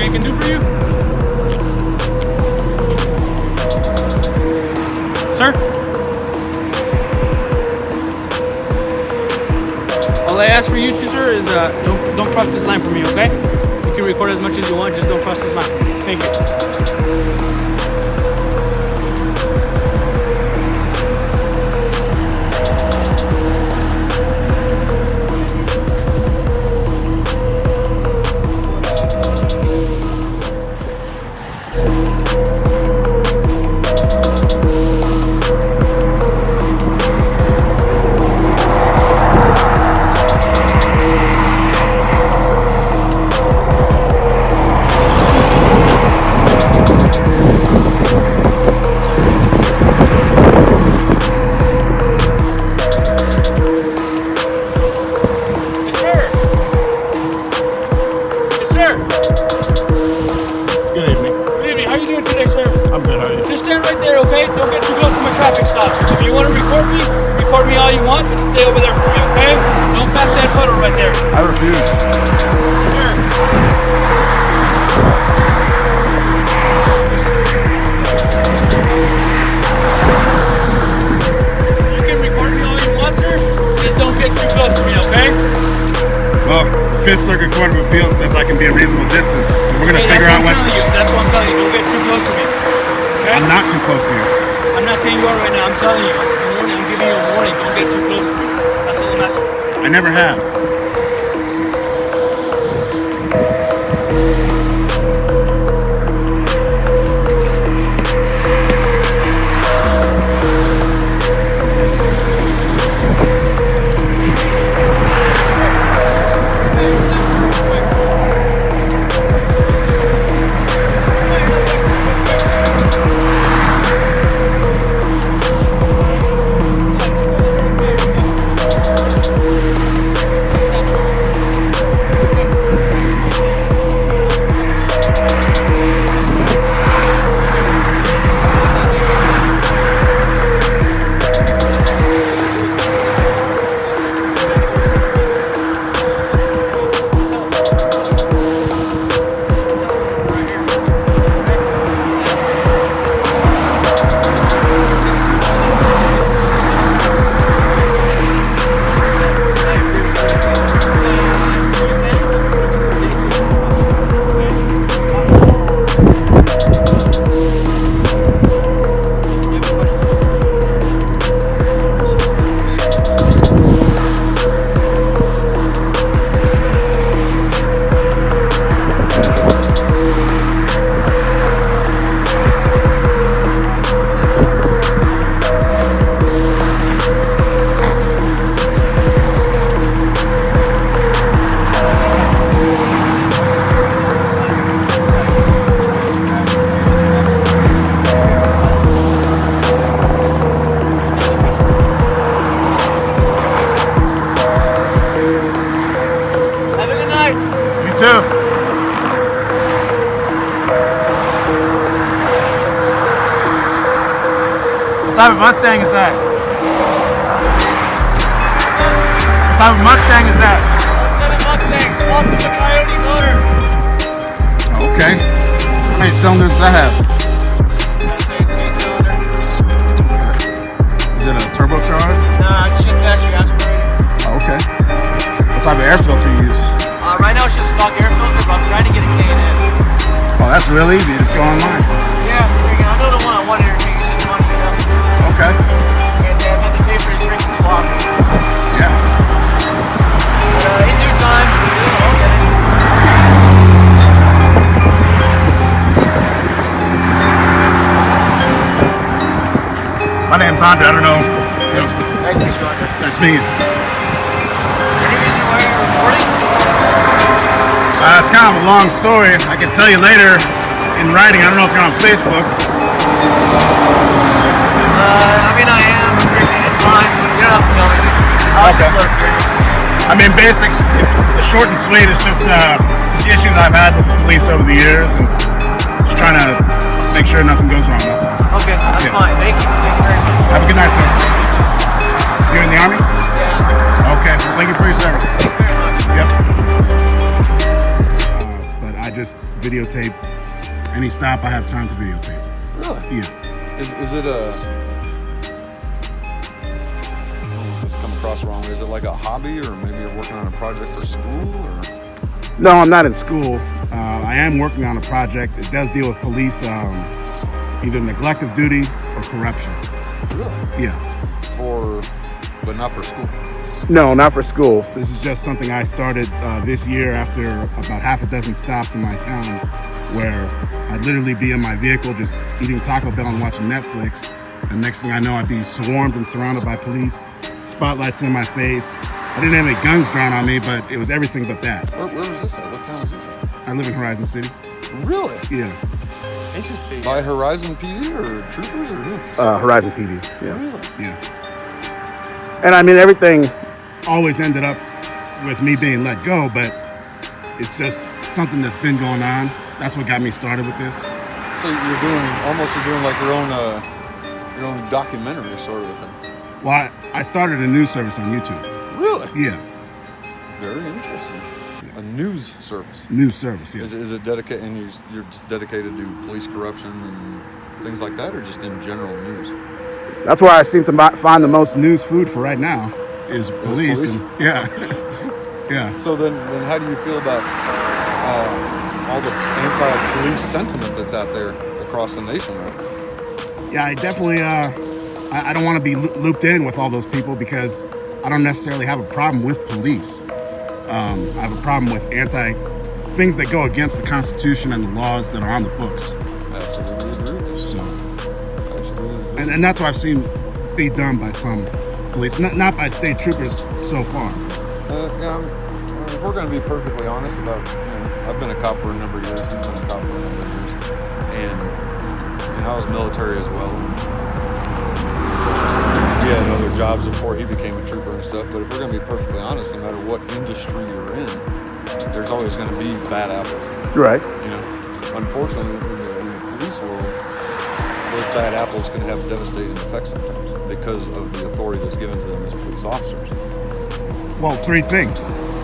I can do for you? Sir? All I ask for you two, sir, is don't cross this line for me, okay? You can record as much as you want, just don't cross this line for me. Thank you. Don't get too close to my traffic stop. If you want to record me all you want, but stay over there for me, okay? Don't pass that photo right there. I refuse. Sure. You can record me all you want, sir. Just don't get too close to me, okay? Well, the Fifth Circuit Court of Appeals says I can be a reasonable distance. So we're going to figure out what... That's what I'm telling you. Don't get too close to me. Okay? I'm not too close to you. I'm not saying you are right now. I'm telling you. I'm giving you a warning. Don't get too close to me. That's all I'm asking for. I never have. Too. What type of Mustang is that? What type of Mustang is that? Set of Mustang, swapped with a Coyote motor. Okay. How many cylinders does that have? I'd say it's an 8-cylinder. Okay. Is it a turbocharged? Nah, it's just naturally aspirated. Oh, okay. What type of air filter you use? Right now it's just stock air filter, but I'm trying to get a K&N. Oh, that's real easy. Just go online. Yeah, I know the one I wanted everything. It's just money, you know? Okay. Like I said, I've had to pay for this freaking swap. Yeah. But in due time, I'll get it. My name's Andre. I don't know. Nice to meet you, Andre. That's me. Any reason why you're recording? It's kind of a long story. I can tell you later in writing. I don't know if you're on Facebook. I mean, I am. It's fine. You don't have to tell me. I'll just let it be. I mean, the short and sweet is just the issues I've had with the police over the years and just trying to make sure nothing goes wrong. That's all. Okay, that's fine. Thank you. Thank you very much. Have a good night, sir. You're in the Army? Yeah. Okay. Well, thank you for your service. Thank you very much. Yep. But I just videotape any stop I have time to videotape. Really? Yeah. Is it a? Oh, this come across wrong. Is it like a hobby, or maybe you're working on a project for school, or? No, I'm not in school. I am working on a project. It does deal with police, either neglect of duty or corruption. Really? Yeah. But not for school. No, not for school. This is just something I started this year after about half a dozen stops in my town, where I'd literally be in my vehicle just eating Taco Bell and watching Netflix. And next thing I know, I'd be swarmed and surrounded by police, spotlights in my face. I didn't have any guns drawn on me, but it was everything but that. Where was this at? What town was this at? I live in Horizon City. Really? Yeah. Interesting. By Horizon PD or troopers or who? Horizon PD. Yeah. Really? Yeah. And I mean, everything always ended up with me being let go, but it's just something that's been going on. That's what got me started with this. So you're doing like your own documentary sort of a thing. Well, I started a news service on YouTube. Really? Yeah. Very interesting. A news service. News service, yeah. Is it dedicated, and you're just dedicated to police corruption and things like that, or just in general news? That's where I seem to find the most news food for right now is police. Police? And, yeah. Yeah. So then how do you feel about all the anti-police sentiment that's out there across the nation right now? Yeah, I definitely, I don't want to be looped in with all those people because I don't necessarily have a problem with police. I have a problem with things that go against the Constitution and the laws that are on the books. Absolutely agree with you. So, Absolutely agree. and that's what I've seen be done by some police, not by state troopers so far. If we're going to be perfectly honest about, I've been a cop for a number of years. He's been a cop for a number of years, and I was military as well. He had other jobs before he became a trooper and stuff. But if we're going to be perfectly honest, no matter what industry you're in, there's always going to be bad apples. Right. Unfortunately, in the police world, those bad apples can have devastating effects sometimes because of the authority that's given to them as police officers. Well, three things: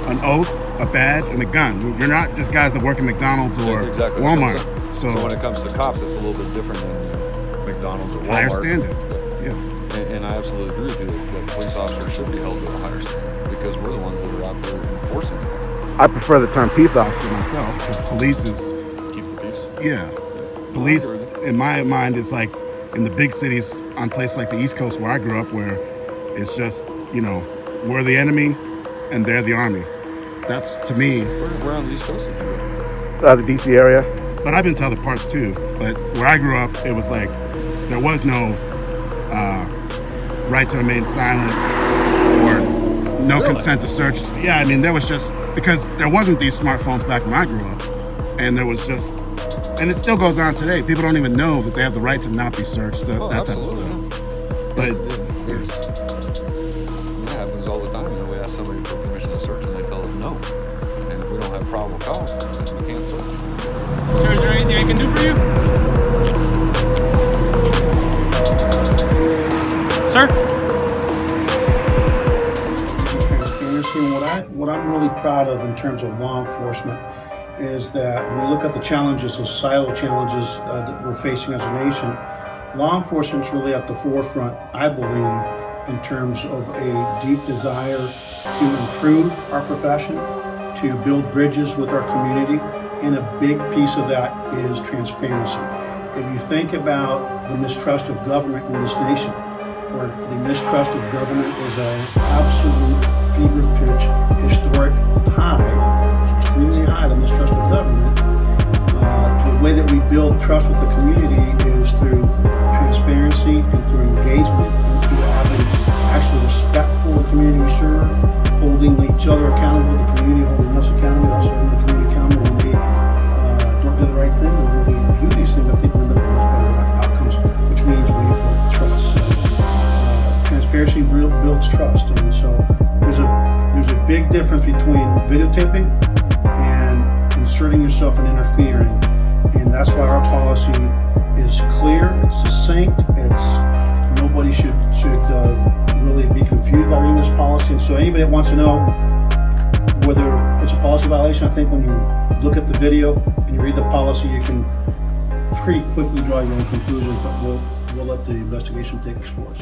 an oath, a badge, and a gun. You're not just guys that work at McDonald's or Exactly. Walmart. So when it comes to cops, it's a little bit different than McDonald's or Walmart. Higher standard. Yeah. And I absolutely agree with you that police officers should be held to a higher standard because we're the ones that are out there enforcing it. I prefer the term peace officer myself because police is, Keep the peace. yeah. Police, in my mind, is like in the big cities on places like the East Coast where I grew up, where it's just, we're the enemy and they're the army. That's, to me, Where on the East Coast did you go? the DC area. But I've been to other parts too. But where I grew up, it was like there was no right to remain silent or no Really? consent to search. Yeah, I mean, there was just, because there wasn't these smartphones back when I grew up. And there was just, and it still goes on today. People don't even know that they have the right to not be searched, that type of Absolutely. stuff. But It happens all the time. We ask somebody for permission to search and they tell us no. And if we don't have probable cause, then we can't search. Sir, is there anything I can do for you? Sir? Transparency, and what I'm really proud of in terms of law enforcement is that when we look at the challenges, the societal challenges that we're facing as a nation, law enforcement's really at the forefront, I believe, in terms of a deep desire to improve our profession, to build bridges with our community, and a big piece of that is transparency. If you think about the mistrust of government in this nation, where the mistrust of government is an absolute fever pitch, historic high, extremely high, the mistrust of government. The way that we build trust with the community is through transparency and through engagement and through having actual respect for the community we serve, holding each other accountable, the community holding us accountable, also holding the community accountable when we don't do the right thing, or when we do these things. I think we end up with much better outcomes, which means we build trust. Transparency builds trust, and so there's a big difference between videotaping and inserting yourself and interfering, and that's why our policy is clear, it's succinct, it's nobody should really be confused by reading this policy. And so anybody that wants to know whether it's a policy violation, I think when you look at the video and you read the policy, you can pretty quickly draw your own conclusions, but we'll let the investigation take its course.